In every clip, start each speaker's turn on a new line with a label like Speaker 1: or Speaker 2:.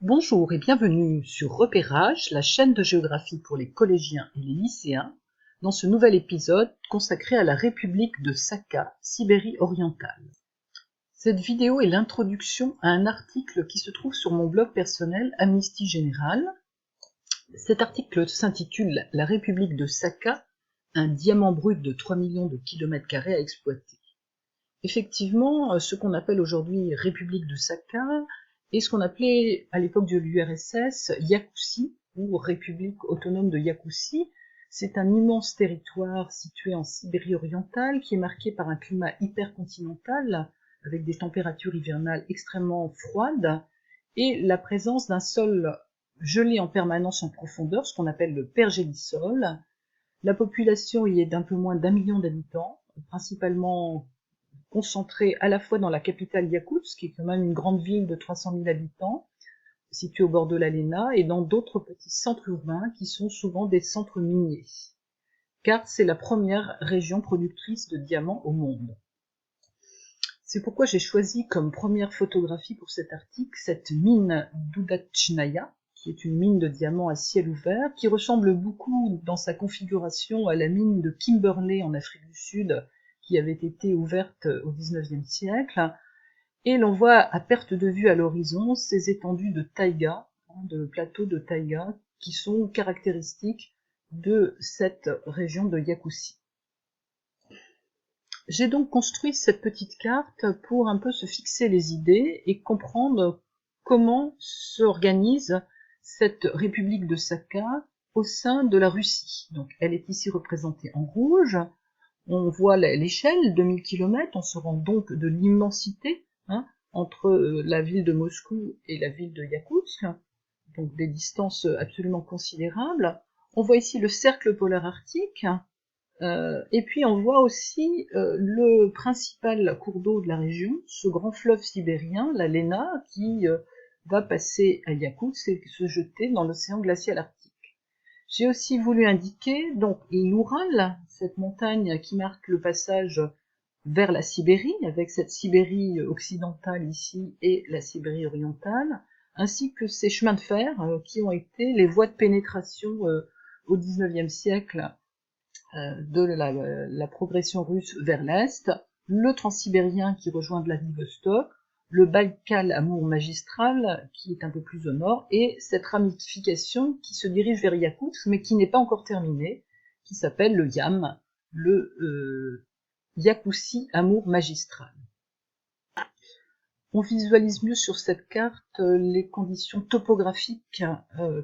Speaker 1: Bonjour et bienvenue sur Repérage, la chaîne de géographie pour les collégiens et les lycéens, dans ce nouvel épisode consacré à la République de Sakha, Sibérie orientale. Cette vidéo est l'introduction à un article qui se trouve sur mon blog personnel Amnesty Générale. Cet article s'intitule « La République de Sakha, un diamant brut de 3 millions de km² à exploiter ». Effectivement, ce qu'on appelle aujourd'hui République de Sakha est ce qu'on appelait à l'époque de l'URSS Iakoussie, ou République autonome de Iakoussie. C'est un immense territoire situé en Sibérie orientale qui est marqué par un climat hypercontinental avec des températures hivernales extrêmement froides et la présence d'un sol gelé en permanence en profondeur, ce qu'on appelle le pergélisol. La population y est d'un peu moins d'1 million d'habitants, principalement concentrée à la fois dans la capitale Iakoutsk, qui est quand même une grande ville de 300 000 habitants, située au bord de la Lena, et dans d'autres petits centres urbains qui sont souvent des centres miniers, car c'est la première région productrice de diamants au monde. C'est pourquoi j'ai choisi comme première photographie pour cet article cette mine d'Udachnaya, qui est une mine de diamants à ciel ouvert, qui ressemble beaucoup dans sa configuration à la mine de Kimberley en Afrique du Sud, qui avait été ouverte au XIXe siècle, et l'on voit à perte de vue à l'horizon ces étendues de taïga, de plateaux de taïga, qui sont caractéristiques de cette région de Iakoussie. J'ai donc construit cette petite carte pour un peu se fixer les idées et comprendre comment s'organise cette République de Sakha au sein de la Russie. Donc, elle est ici représentée en rouge. On voit l'échelle, 2000 km, on se rend donc de l'immensité entre la ville de Moscou et la ville de Iakoutsk, donc des distances absolument considérables. On voit ici le cercle polaire arctique, et puis on voit aussi le principal cours d'eau de la région, ce grand fleuve sibérien, la Lena, qui va passer à Iakoutsk et se jeter dans l'océan glacial arctique. J'ai aussi voulu indiquer donc l'Oural, cette montagne qui marque le passage vers la Sibérie, avec cette Sibérie occidentale ici et la Sibérie orientale, ainsi que ces chemins de fer qui ont été les voies de pénétration au XIXe siècle de la progression russe vers l'Est, le transsibérien qui rejoint Vladivostok, le Baïkal-Amour magistral qui est un peu plus au nord, et cette ramification qui se dirige vers Iakoutsk, mais qui n'est pas encore terminée, qui s'appelle le YAM, le Iakoussie-Amour magistral. On visualise mieux sur cette carte les conditions topographiques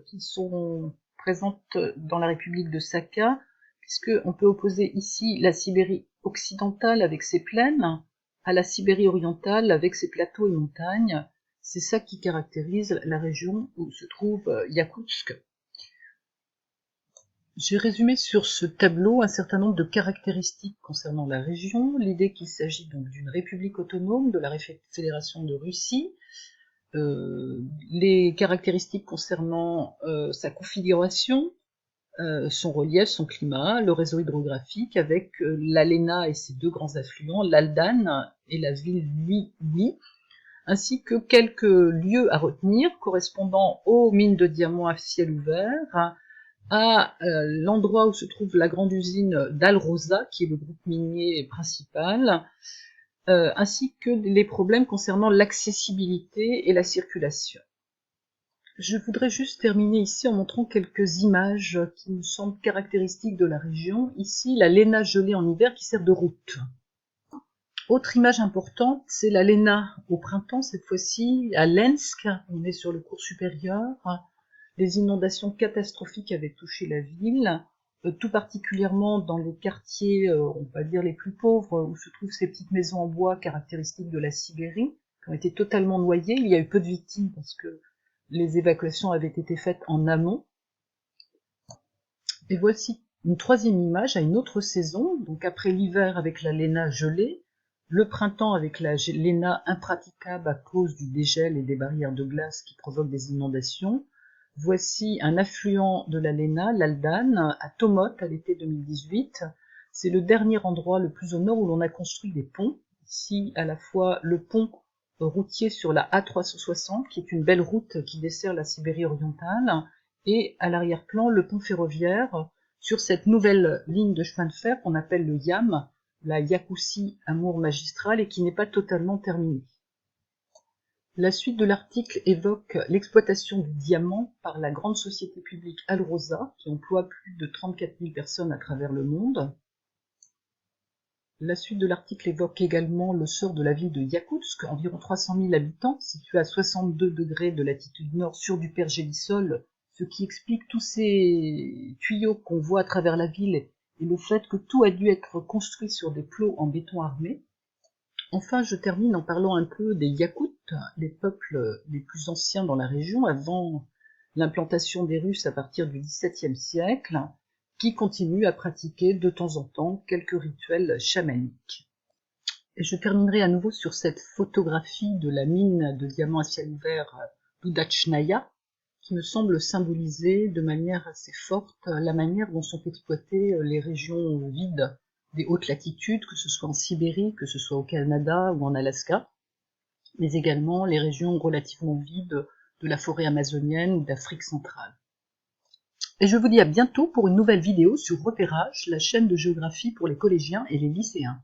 Speaker 1: qui sont présentes dans la République de Sakha, puisqu'on peut opposer ici la Sibérie occidentale avec ses plaines, à la Sibérie orientale avec ses plateaux et montagnes. C'est ça qui caractérise la région où se trouve Iakoutsk. J'ai résumé sur ce tableau un certain nombre de caractéristiques concernant la région, l'idée qu'il s'agit donc d'une république autonome de la Fédération de Russie, les caractéristiques concernant sa configuration, son relief, son climat, le réseau hydrographique avec la Lena et ses deux grands affluents, l'Aldan et la ville Lviv, ainsi que quelques lieux à retenir correspondant aux mines de diamants à ciel ouvert, à l'endroit où se trouve la grande usine d'Alrosa, qui est le groupe minier principal, ainsi que les problèmes concernant l'accessibilité et la circulation. Je voudrais juste terminer ici en montrant quelques images qui me semblent caractéristiques de la région. Ici, la Lena gelée en hiver qui sert de route. Autre image importante, c'est la Lena au printemps, cette fois-ci, à Lensk, on est sur le cours supérieur. Les inondations catastrophiques avaient touché la ville, tout particulièrement dans les quartiers, on va dire les plus pauvres, où se trouvent ces petites maisons en bois caractéristiques de la Sibérie, qui ont été totalement noyées. Il y a eu peu de victimes parce que les évacuations avaient été faites en amont. Et voici une troisième image à une autre saison, donc après l'hiver avec la Lena gelée, le printemps avec la Lena impraticable à cause du dégel et des barrières de glace qui provoquent des inondations. Voici un affluent de la Lena, l'Aldan, à Tomot à l'été 2018. C'est le dernier endroit le plus au nord où l'on a construit des ponts. Ici, à la fois le pont routier sur la A360, qui est une belle route qui dessert la Sibérie orientale, et à l'arrière-plan, le pont ferroviaire sur cette nouvelle ligne de chemin de fer qu'on appelle le YAM, la Yakoussi Amour Magistral, et qui n'est pas totalement terminée. La suite de l'article évoque l'exploitation du diamant par la grande société publique Alrosa, qui emploie plus de 34 000 personnes à travers le monde. La suite de l'article évoque également le sort de la ville de Yakoutsk, environ 300 000 habitants, située à 62 degrés de latitude nord sur du pergélisol, ce qui explique tous ces tuyaux qu'on voit à travers la ville et le fait que tout a dû être construit sur des plots en béton armé. Enfin, je termine en parlant un peu des Yakoutes, les peuples les plus anciens dans la région, avant l'implantation des Russes à partir du XVIIe siècle, qui continuent à pratiquer de temps en temps quelques rituels chamaniques. Et je terminerai à nouveau sur cette photographie de la mine de diamants à ciel ouvert d'Udachnaya, qui me semble symboliser de manière assez forte la manière dont sont exploitées les régions vides des hautes latitudes, que ce soit en Sibérie, que ce soit au Canada ou en Alaska, mais également les régions relativement vides de la forêt amazonienne ou d'Afrique centrale. Et je vous dis à bientôt pour une nouvelle vidéo sur Repérage, la chaîne de géographie pour les collégiens et les lycéens.